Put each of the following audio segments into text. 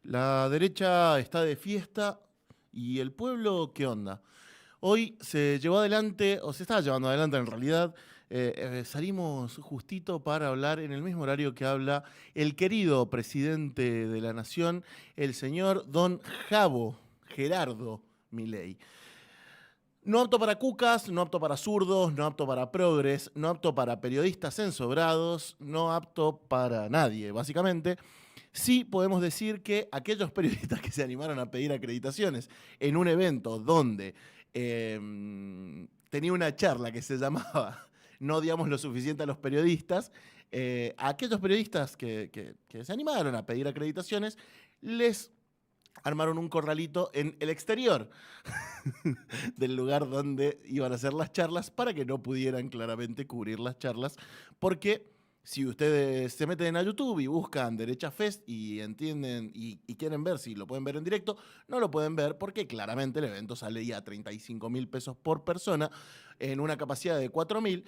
La derecha está de fiesta y el pueblo, ¿qué onda? Hoy se llevó adelante, o se estaba llevando adelante en realidad, salimos justito para hablar en el mismo horario que habla el querido presidente de la nación, el señor Don Gerardo Milei. No apto para cucas, no apto para zurdos, no apto para progres, no apto para periodistas ensobrados, no apto para nadie, básicamente. Sí podemos decir que aquellos periodistas que se animaron a pedir acreditaciones en un evento donde tenía una charla que se llamaba No odiamos lo suficiente a los periodistas, aquellos periodistas que se animaron a pedir acreditaciones les armaron un corralito en el exterior del lugar donde iban a hacer las charlas para que no pudieran claramente cubrir las charlas, porque si ustedes se meten a YouTube y buscan Derecha Fest y entienden y quieren ver si lo pueden ver en directo, no lo pueden ver porque claramente el evento sale ya a 35.000 pesos por persona en una capacidad de 4.000.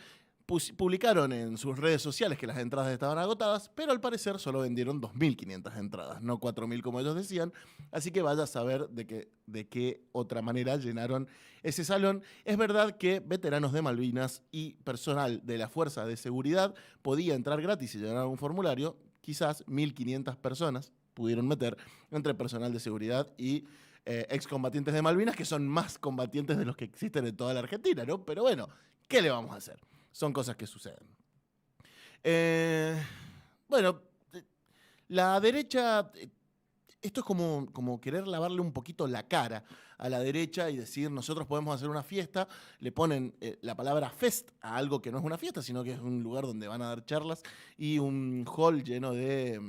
Publicaron en sus redes sociales que las entradas estaban agotadas, pero al parecer solo vendieron 2.500 entradas, no 4.000 como ellos decían. Así que vaya a saber de qué otra manera llenaron ese salón. Es verdad que veteranos de Malvinas y personal de la Fuerza de Seguridad podía entrar gratis y llenar un formulario. Quizás 1.500 personas pudieron meter entre personal de seguridad y excombatientes de Malvinas, que son más combatientes de los que existen en toda la Argentina, ¿no? Pero bueno, ¿qué le vamos a hacer? Son cosas que suceden. Eh, bueno, la derecha, esto es como querer lavarle un poquito la cara a la derecha y decir, nosotros podemos hacer una fiesta, le ponen la palabra fest a algo que no es una fiesta, sino que es un lugar donde van a dar charlas y un hall lleno de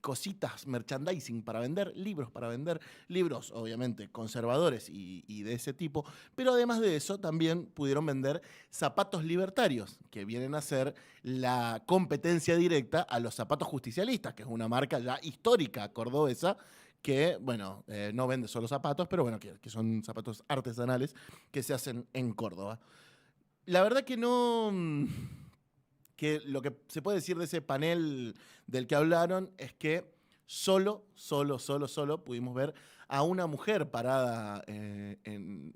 cositas, merchandising para vender, libros obviamente conservadores y de ese tipo, pero además de eso también pudieron vender zapatos libertarios, que vienen a ser la competencia directa a los zapatos justicialistas, que es una marca ya histórica cordobesa, que, bueno, no vende solo zapatos, pero bueno, que son zapatos artesanales que se hacen en Córdoba. La verdad que no... que lo que se puede decir de ese panel del que hablaron es que solo pudimos ver a una mujer parada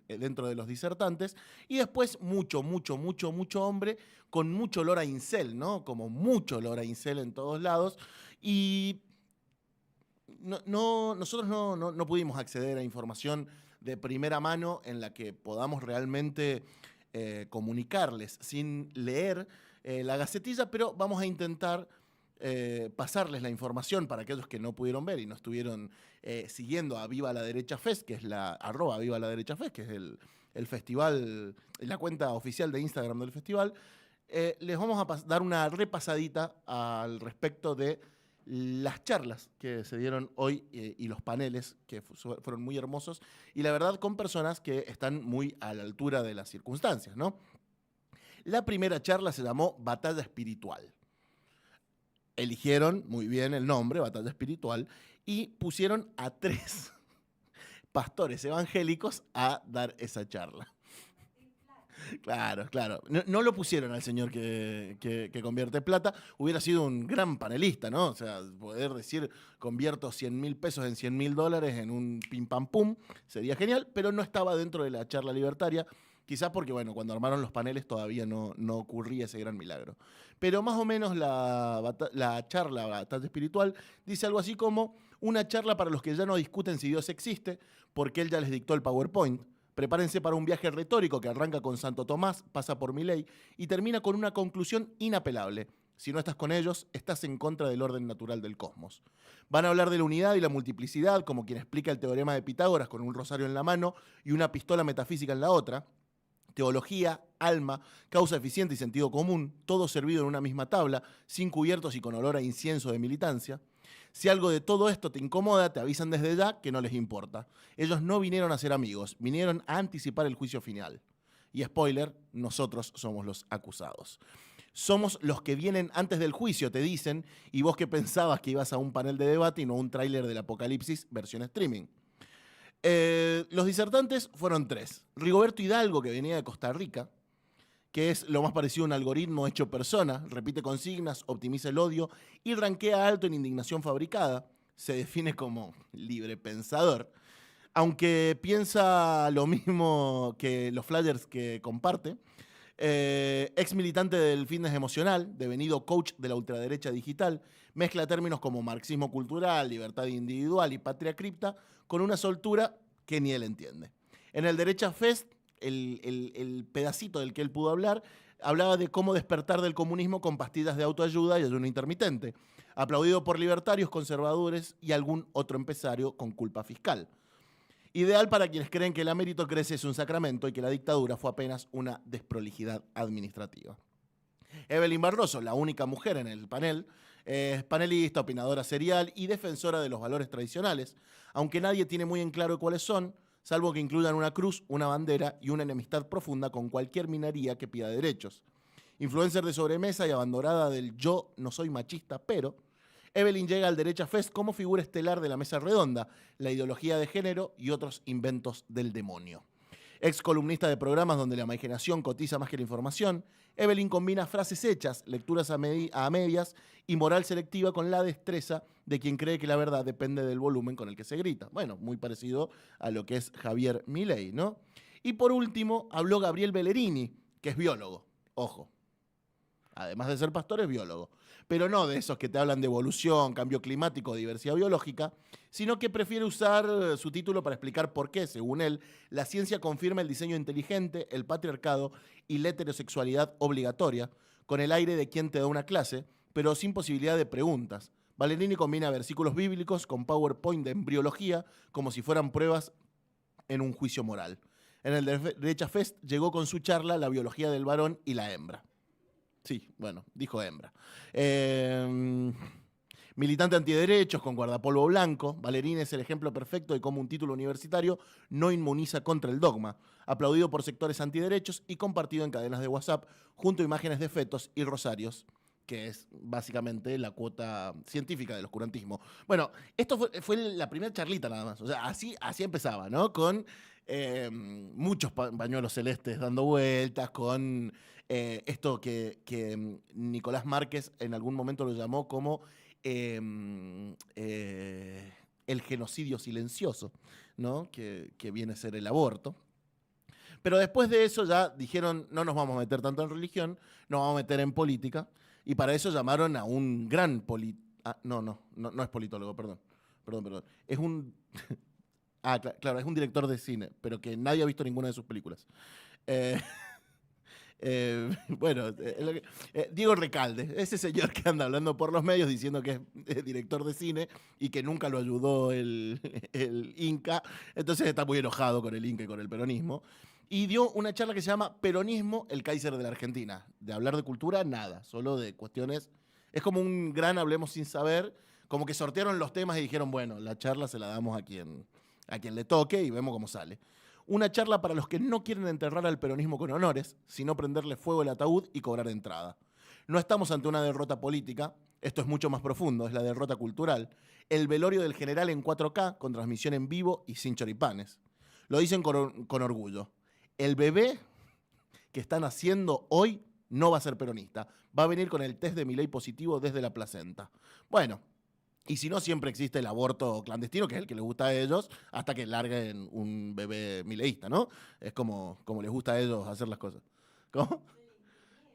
dentro de los disertantes y después mucho hombre con mucho olor a incel, ¿no? Como mucho olor a incel en todos lados y nosotros no pudimos acceder a información de primera mano en la que podamos realmente comunicarles sin leer la gacetilla, pero vamos a intentar pasarles la información para aquellos que no pudieron ver y no estuvieron siguiendo a Viva la Derecha Fest, que es la @Viva la Derecha Fest, que es el festival, la cuenta oficial de Instagram del festival. Les vamos a dar una repasadita al respecto de las charlas que se dieron hoy y los paneles que fueron muy hermosos y la verdad con personas que están muy a la altura de las circunstancias, ¿no? La primera charla se llamó Batalla Espiritual. Eligieron muy bien el nombre, Batalla Espiritual, y pusieron a 3 pastores evangélicos a dar esa charla. Claro. No lo pusieron al señor que convierte plata. Hubiera sido un gran panelista, ¿no? O sea, poder decir, convierto 100.000 pesos en 100.000 dólares en un pim pam pum, sería genial, pero no estaba dentro de la charla libertaria. Quizás porque, bueno, cuando armaron los paneles todavía no ocurría ese gran milagro. Pero más o menos la charla, Batalla Espiritual, dice algo así como una charla para los que ya no discuten si Dios existe, porque él ya les dictó el PowerPoint. Prepárense para un viaje retórico que arranca con Santo Tomás, pasa por Milei y termina con una conclusión inapelable. Si no estás con ellos, estás en contra del orden natural del cosmos. Van a hablar de la unidad y la multiplicidad, como quien explica el teorema de Pitágoras con un rosario en la mano y una pistola metafísica en la otra. Teología, alma, causa eficiente y sentido común, todo servido en una misma tabla, sin cubiertos y con olor a incienso de militancia. Si algo de todo esto te incomoda, te avisan desde ya que no les importa. Ellos no vinieron a ser amigos, vinieron a anticipar el juicio final. Y spoiler, nosotros somos los acusados. Somos los que vienen antes del juicio, te dicen, y vos que pensabas que ibas a un panel de debate y no a un tráiler del apocalipsis versión streaming. Los disertantes fueron 3. Rigoberto Hidalgo, que venía de Costa Rica, que es lo más parecido a un algoritmo hecho persona, repite consignas, optimiza el odio y rankea alto en indignación fabricada. Se define como libre pensador, aunque piensa lo mismo que los flyers que comparte. Ex militante del fitness emocional, devenido coach de la ultraderecha digital, mezcla términos como marxismo cultural, libertad individual y patria cripta con una soltura que ni él entiende. En el Derecha Fest, el pedacito del que él pudo hablar, hablaba de cómo despertar del comunismo con pastillas de autoayuda y ayuno intermitente, aplaudido por libertarios, conservadores y algún otro empresario con culpa fiscal. Ideal para quienes creen que la meritocracia es un sacramento y que la dictadura fue apenas una desprolijidad administrativa. Evelyn Barroso, la única mujer en el panel, es panelista, opinadora serial y defensora de los valores tradicionales, aunque nadie tiene muy en claro cuáles son, salvo que incluyan una cruz, una bandera y una enemistad profunda con cualquier minoría que pida derechos. Influencer de sobremesa y abandonada del yo no soy machista, pero Evelyn llega al Derecha Fest como figura estelar de la mesa redonda, la ideología de género y otros inventos del demonio. Ex columnista de programas donde la imaginación cotiza más que la información, Evelyn combina frases hechas, lecturas a medias y moral selectiva con la destreza de quien cree que la verdad depende del volumen con el que se grita. Bueno, muy parecido a lo que es Javier Milei, ¿no? Y por último, habló Gabriel Bellerini, que es biólogo. Ojo. Además de ser pastor, es biólogo. Pero no de esos que te hablan de evolución, cambio climático, diversidad biológica, sino que prefiere usar su título para explicar por qué, según él, la ciencia confirma el diseño inteligente, el patriarcado y la heterosexualidad obligatoria, con el aire de quien te da una clase, pero sin posibilidad de preguntas. Bellerini combina versículos bíblicos con PowerPoint de embriología como si fueran pruebas en un juicio moral. En el Derecha Fest llegó con su charla La biología del varón y la hembra. Sí, bueno, dijo hembra. Militante antiderechos con guardapolvo blanco, Bellerini es el ejemplo perfecto de cómo un título universitario no inmuniza contra el dogma, aplaudido por sectores antiderechos y compartido en cadenas de WhatsApp junto a imágenes de fetos y rosarios, que es básicamente la cuota científica del oscurantismo. Bueno, esto fue la primera charlita nada más, o sea, así empezaba, ¿no? Con muchos pañuelos celestes dando vueltas, con esto que Nicolás Márquez en algún momento lo llamó como el genocidio silencioso, ¿no? Que viene a ser el aborto. Pero después de eso ya dijeron, no nos vamos a meter tanto en religión, nos vamos a meter en política, y para eso llamaron a un gran no es politólogo, perdón. Es un... claro, es un director de cine, pero que nadie ha visto ninguna de sus películas. Diego Recalde, ese señor que anda hablando por los medios diciendo que es director de cine y que nunca lo ayudó el Inca, entonces está muy enojado con el Inca y con el peronismo. Y dio una charla que se llama Peronismo, el Kaiser de la Argentina. De hablar de cultura, nada, solo de cuestiones. Es como un gran Hablemos sin saber, como que sortearon los temas y dijeron, bueno, la charla se la damos a quien le toque y vemos cómo sale. Una charla para los que no quieren enterrar al peronismo con honores, sino prenderle fuego al ataúd y cobrar entrada. No estamos ante una derrota política, esto es mucho más profundo, es la derrota cultural. El velorio del general en 4K, con transmisión en vivo y sin choripanes. Lo dicen con orgullo. El bebé que están haciendo hoy no va a ser peronista. Va a venir con el test de Milei positivo desde la placenta. Bueno, y si no, siempre existe el aborto clandestino, que es el que les gusta a ellos, hasta que larguen un bebé mileísta, ¿no? Es como les gusta a ellos hacer las cosas. ¿Cómo?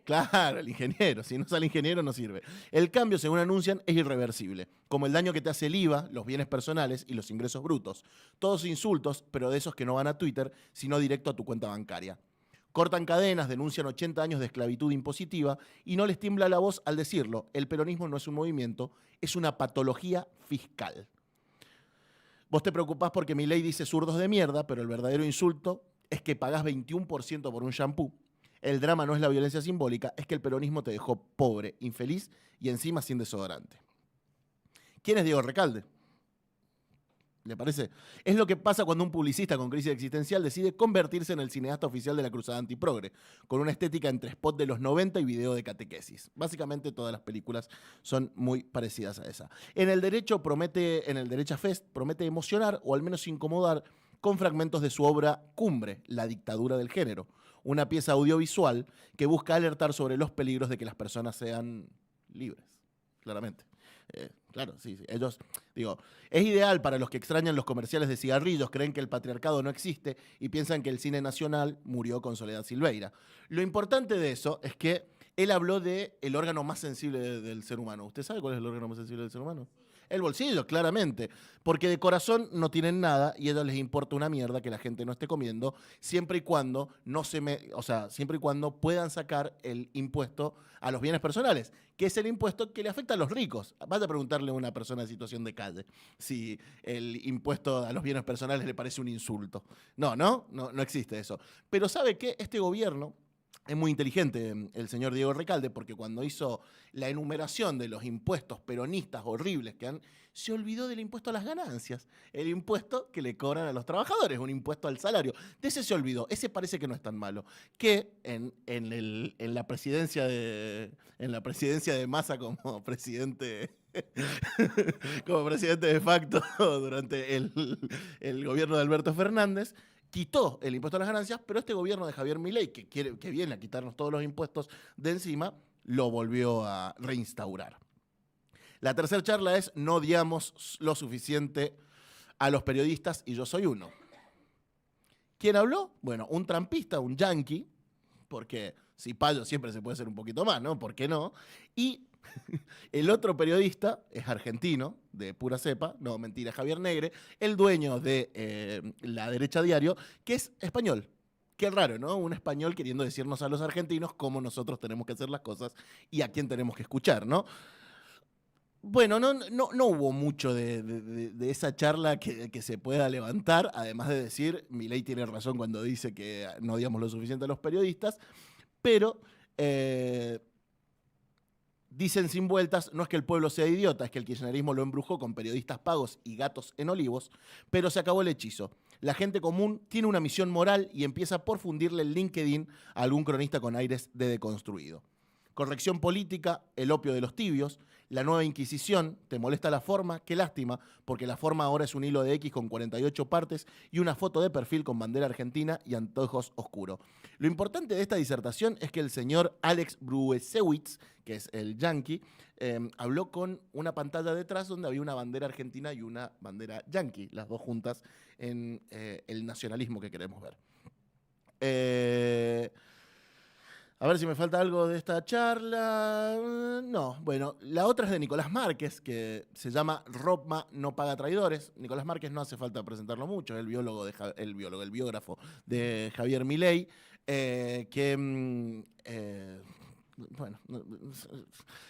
Claro, el ingeniero. Si no sale ingeniero, no sirve. El cambio, según anuncian, es irreversible. Como el daño que te hace el IVA, los bienes personales y los ingresos brutos. Todos insultos, pero de esos que no van a Twitter, sino directo a tu cuenta bancaria. Cortan cadenas, denuncian 80 años de esclavitud impositiva y no les tiembla la voz al decirlo. El peronismo no es un movimiento, es una patología fiscal. Vos te preocupás porque Milei dice zurdos de mierda, pero el verdadero insulto es que pagás 21% por un shampoo. El drama no es la violencia simbólica, es que el peronismo te dejó pobre, infeliz y encima sin desodorante. ¿Quién es Diego Recalde? ¿Le parece? Es lo que pasa cuando un publicista con crisis existencial decide convertirse en el cineasta oficial de la cruzada antiprogre, con una estética entre spot de los 90 y video de catequesis. Básicamente todas las películas son muy parecidas a esa. En el Derecha Fest promete emocionar o al menos incomodar con fragmentos de su obra Cumbre, La dictadura del género, una pieza audiovisual que busca alertar sobre los peligros de que las personas sean libres, claramente. Claro, sí, sí. Ellos, digo, es ideal para los que extrañan los comerciales de cigarrillos, creen que el patriarcado no existe y piensan que el cine nacional murió con Soledad Silveira. Lo importante de eso es que él habló de el órgano más sensible del ser humano. ¿Usted sabe cuál es el órgano más sensible del ser humano? El bolsillo, claramente. Porque de corazón no tienen nada y a ellos les importa una mierda que la gente no esté comiendo, siempre y cuando siempre y cuando puedan sacar el impuesto a los bienes personales, que es el impuesto que le afecta a los ricos. Vaya a preguntarle a una persona en situación de calle si el impuesto a los bienes personales le parece un insulto. No existe eso. Pero ¿sabe qué? Este gobierno es muy inteligente el señor Diego Recalde, porque cuando hizo la enumeración de los impuestos peronistas horribles se olvidó del impuesto a las ganancias, el impuesto que le cobran a los trabajadores, un impuesto al salario. De ese se olvidó, ese parece que no es tan malo. Que en la presidencia de Massa como presidente como presidente de facto durante el gobierno de Alberto Fernández, quitó el impuesto a las ganancias, pero este gobierno de Javier Milei, que viene a quitarnos todos los impuestos de encima, lo volvió a reinstaurar. La tercera charla es no odiamos lo suficiente a los periodistas y yo soy uno. ¿Quién habló? Bueno, un trampista, un yanqui, porque si payo siempre se puede ser un poquito más, ¿no? ¿Por qué no? Y el otro periodista es argentino, de pura cepa, no, mentira, Javier Negre, el dueño de La Derecha Diario, que es español. Qué raro, ¿no? Un español queriendo decirnos a los argentinos cómo nosotros tenemos que hacer las cosas y a quién tenemos que escuchar, ¿no? Bueno, no hubo mucho de esa charla que se pueda levantar, además de decir, Milei tiene razón cuando dice que no odiamos lo suficiente a los periodistas, pero dicen sin vueltas, no es que el pueblo sea idiota, es que el kirchnerismo lo embrujó con periodistas pagos y gatos en olivos, pero se acabó el hechizo. La gente común tiene una misión moral y empieza por fundirle el LinkedIn a algún cronista con aires de deconstruido. Corrección política, el opio de los tibios, la nueva Inquisición, te molesta la forma, qué lástima, porque la forma ahora es un hilo de X con 48 partes y una foto de perfil con bandera argentina y anteojos oscuros. Lo importante de esta disertación es que el señor Alex Bruesewitz, que es el yanqui, habló con una pantalla detrás donde había una bandera argentina y una bandera yanqui, las dos juntas en el nacionalismo que queremos ver. A ver si me falta algo de esta charla. No, bueno, la otra es de Nicolás Márquez, que se llama Roma no paga traidores. Nicolás Márquez no hace falta presentarlo mucho, es el biógrafo de Javier Milei, bueno,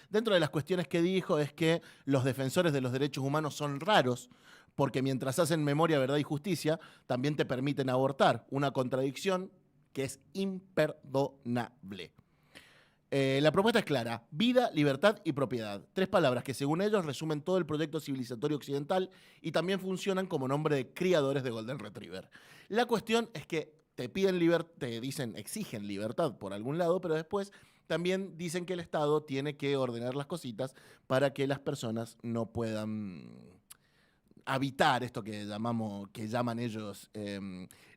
dentro de las cuestiones que dijo es que los defensores de los derechos humanos son raros, porque mientras hacen memoria, verdad y justicia, también te permiten abortar, una contradicción que es imperdonable. La propuesta es clara: vida, libertad y propiedad. 3 palabras que según ellos resumen todo el proyecto civilizatorio occidental y también funcionan como nombre de criadores de Golden Retriever. La cuestión es que te piden libertad, te dicen, exigen libertad por algún lado, pero después también dicen que el Estado tiene que ordenar las cositas para que las personas no puedan habitar esto que llaman ellos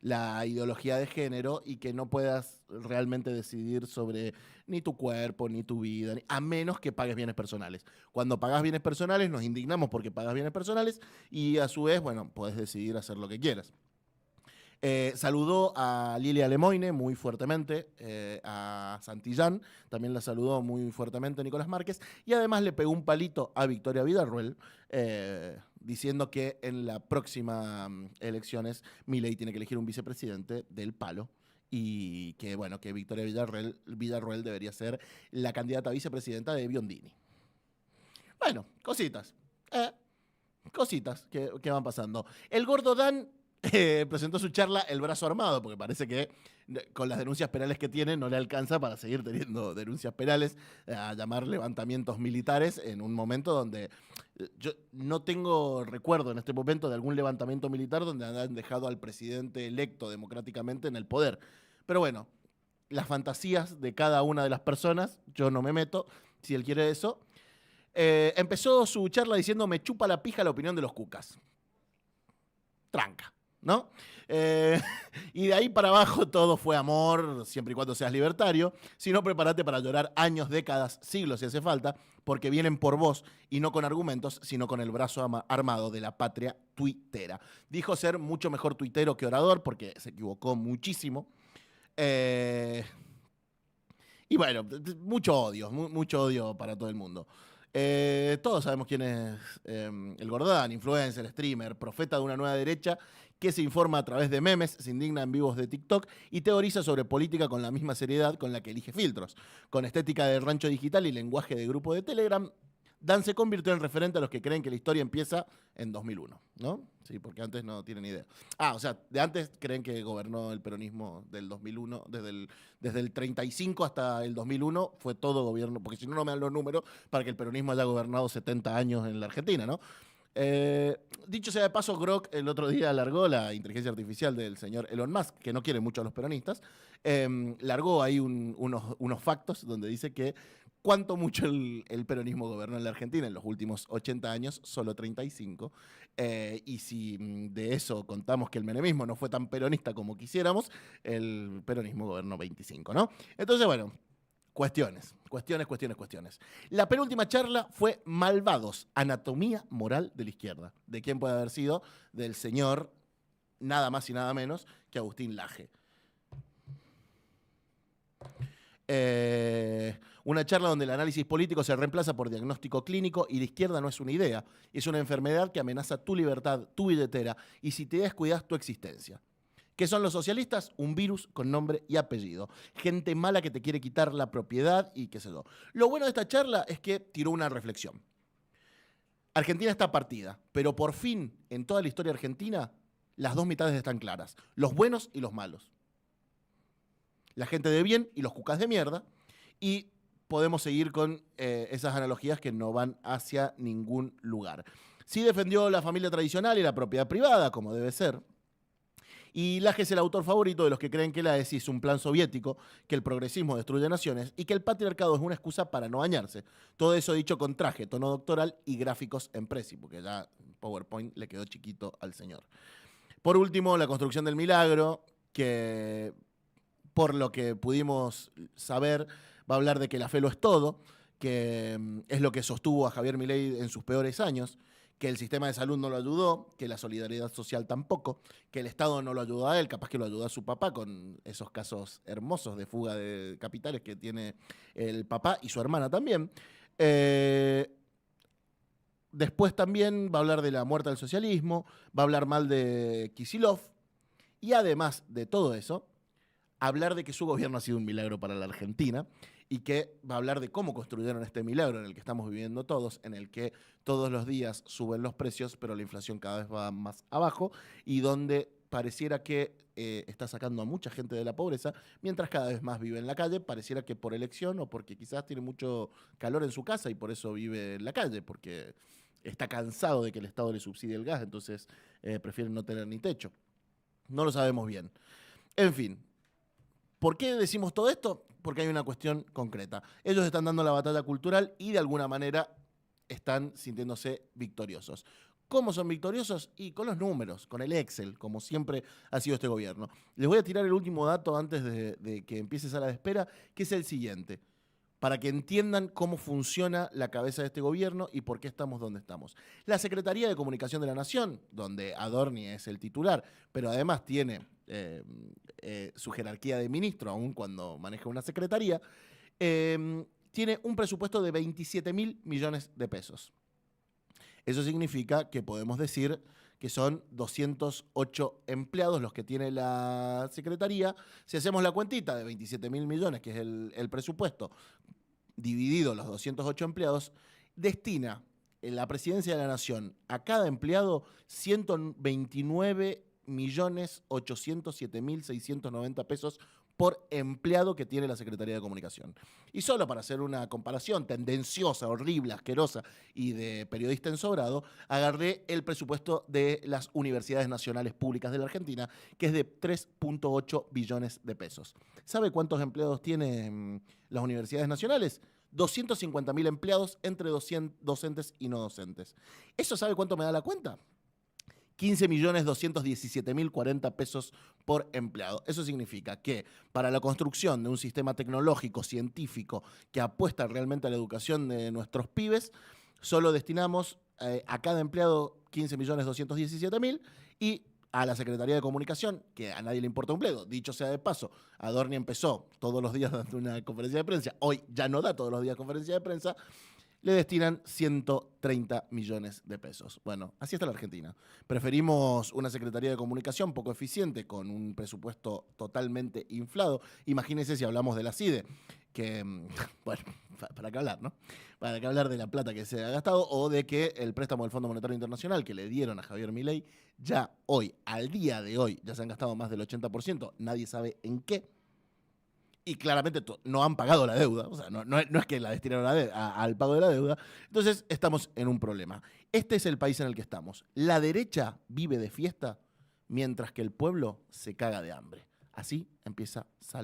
la ideología de género y que no puedas realmente decidir sobre ni tu cuerpo, ni tu vida, a menos que pagues bienes personales. Cuando pagas bienes personales, nos indignamos porque pagas bienes personales y a su vez, bueno, puedes decidir hacer lo que quieras. Saludó a Lilia Lemoine muy fuertemente, a Santillán también la saludó muy fuertemente Nicolás Márquez, y además le pegó un palito a Victoria Villarruel, diciendo que en las próximas elecciones Milei tiene que elegir un vicepresidente del palo y que, bueno, que Victoria Villarruel debería ser la candidata a vicepresidenta de Biondini. Bueno, cositas que van pasando. El gordo Dan presentó su charla El brazo armado, porque parece que con las denuncias penales que tiene no le alcanza para seguir teniendo denuncias penales, a llamar levantamientos militares en un momento donde yo no tengo recuerdo en este momento de algún levantamiento militar donde han dejado al presidente electo democráticamente en el poder. Pero bueno, las fantasías de cada una de las personas, yo no me meto, si él quiere eso. Empezó su charla diciendo: me chupa la pija la opinión de los cucas. Tranca. ¿no? Eh, y de ahí para abajo todo fue amor, siempre y cuando seas libertario. Si no, prepárate para llorar años, décadas, siglos si hace falta, porque vienen por vos y no con argumentos, sino con el brazo armado de la patria tuitera. Dijo ser mucho mejor tuitero que orador, porque se equivocó muchísimo. Eh, y bueno, mucho odio para todo el mundo. Todos sabemos quién es el Gordán, influencer, streamer, profeta de una nueva derecha que se informa a través de memes, se indigna en vivos de TikTok y teoriza sobre política con la misma seriedad con la que elige filtros. Con estética de rancho digital y lenguaje de grupo de Telegram, Dan se convirtió en referente a los que creen que la historia empieza en 2001, ¿no? Sí, porque antes no tienen idea. O sea, de antes creen que gobernó el peronismo del 2001, desde el 35 hasta el 2001 fue todo gobierno, porque si no, no me dan los números para que el peronismo haya gobernado 70 años en la Argentina, ¿no? Dicho sea de paso, Grok el otro día largó la inteligencia artificial del señor Elon Musk, que no quiere mucho a los peronistas, largó ahí unos factos donde dice que cuánto mucho el peronismo gobernó en la Argentina en los últimos 80 años, solo 35. Y si de eso contamos que el menemismo no fue tan peronista como quisiéramos, el peronismo gobernó 25, ¿no? Entonces, bueno, cuestiones. La penúltima charla fue Malvados, anatomía moral de la izquierda. ¿De quién puede haber sido? Del señor, nada más y nada menos, que Agustín Laje. Una charla donde el análisis político se reemplaza por diagnóstico clínico y la izquierda no es una idea, es una enfermedad que amenaza tu libertad, tu billetera y si te descuidas tu existencia. ¿Qué son los socialistas? Un virus con nombre y apellido. Gente mala que te quiere quitar la propiedad y qué sé yo. Lo bueno de esta charla es que tiró una reflexión. Argentina está partida, pero por fin, en toda la historia argentina, las dos mitades están claras. Los buenos y los malos. La gente de bien y los cucas de mierda. Y podemos seguir con esas analogías que no van hacia ningún lugar. Sí defendió la familia tradicional y la propiedad privada, como debe ser. Y Laje es el autor favorito de los que creen que la ESI es un plan soviético, que el progresismo destruye naciones y que el patriarcado es una excusa para no bañarse. Todo eso dicho con traje, tono doctoral y gráficos en Prezi, porque ya PowerPoint le quedó chiquito al señor. Por último, la construcción del milagro, que por lo que pudimos saber, va a hablar de que la fe lo es todo, que es lo que sostuvo a Javier Milei en sus peores años, que el sistema de salud no lo ayudó, que la solidaridad social tampoco, que el Estado no lo ayudó a él, capaz que lo ayudó a su papá con esos casos hermosos de fuga de capitales que tiene el papá y su hermana también. Después también va a hablar de la muerte del socialismo, va a hablar mal de Kicillof y además de todo eso, hablar de que su gobierno ha sido un milagro para la Argentina y que va a hablar de cómo construyeron este milagro en el que estamos viviendo todos, en el que todos los días suben los precios, pero la inflación cada vez va más abajo y donde pareciera que está sacando a mucha gente de la pobreza, mientras cada vez más vive en la calle, pareciera que por elección o porque quizás tiene mucho calor en su casa y por eso vive en la calle, porque está cansado de que el Estado le subsidie el gas, entonces prefieren no tener ni techo. No lo sabemos bien. En fin, ¿por qué decimos todo esto? Porque hay una cuestión concreta. Ellos están dando la batalla cultural y de alguna manera están sintiéndose victoriosos. ¿Cómo son victoriosos? Y con los números, con el Excel, como siempre ha sido este gobierno. Les voy a tirar el último dato antes de que empiece sala de espera, que es el siguiente, para que entiendan cómo funciona la cabeza de este gobierno y por qué estamos donde estamos. La Secretaría de Comunicación de la Nación, donde Adorni es el titular, pero además tiene su jerarquía de ministro, aun cuando maneja una secretaría, tiene un presupuesto de 27.000 millones de pesos. Eso significa que podemos decir que son 208 empleados los que tiene la Secretaría. Si hacemos la cuentita de 27.000 millones, que es el presupuesto, dividido los 208 empleados, destina en la Presidencia de la Nación a cada empleado 129.807.690 pesos por empleado que tiene la Secretaría de Comunicación. Y solo para hacer una comparación tendenciosa, horrible, asquerosa y de periodista ensobrado, agarré el presupuesto de las universidades nacionales públicas de la Argentina, que es de 3.8 billones de pesos. ¿Sabe cuántos empleados tienen las universidades nacionales? 250.000 empleados entre docentes y no docentes. ¿Eso sabe cuánto me da la cuenta? 15.217.040 pesos por empleado. Eso significa que para la construcción de un sistema tecnológico, científico, que apuesta realmente a la educación de nuestros pibes, solo destinamos a cada empleado 15.217.000 y a la Secretaría de Comunicación, que a nadie le importa un bledo. Dicho sea de paso, Adorni empezó todos los días dando una conferencia de prensa, hoy ya no da todos los días conferencia de prensa, le destinan 130 millones de pesos. Bueno, así está la Argentina. Preferimos una Secretaría de Comunicación poco eficiente, con un presupuesto totalmente inflado. Imagínense si hablamos de la CIDE, que, bueno, para qué hablar, ¿no? Para qué hablar de la plata que se ha gastado o de que el préstamo del Fondo Monetario Internacional que le dieron a Javier Milei, ya hoy, al día de hoy, ya se han gastado más del 80%, nadie sabe en qué. Y claramente no han pagado la deuda, o sea, no es que la destinaron al pago de la deuda. Entonces estamos en un problema. Este es el país en el que estamos. La derecha vive de fiesta mientras que el pueblo se caga de hambre. Así empieza Sala.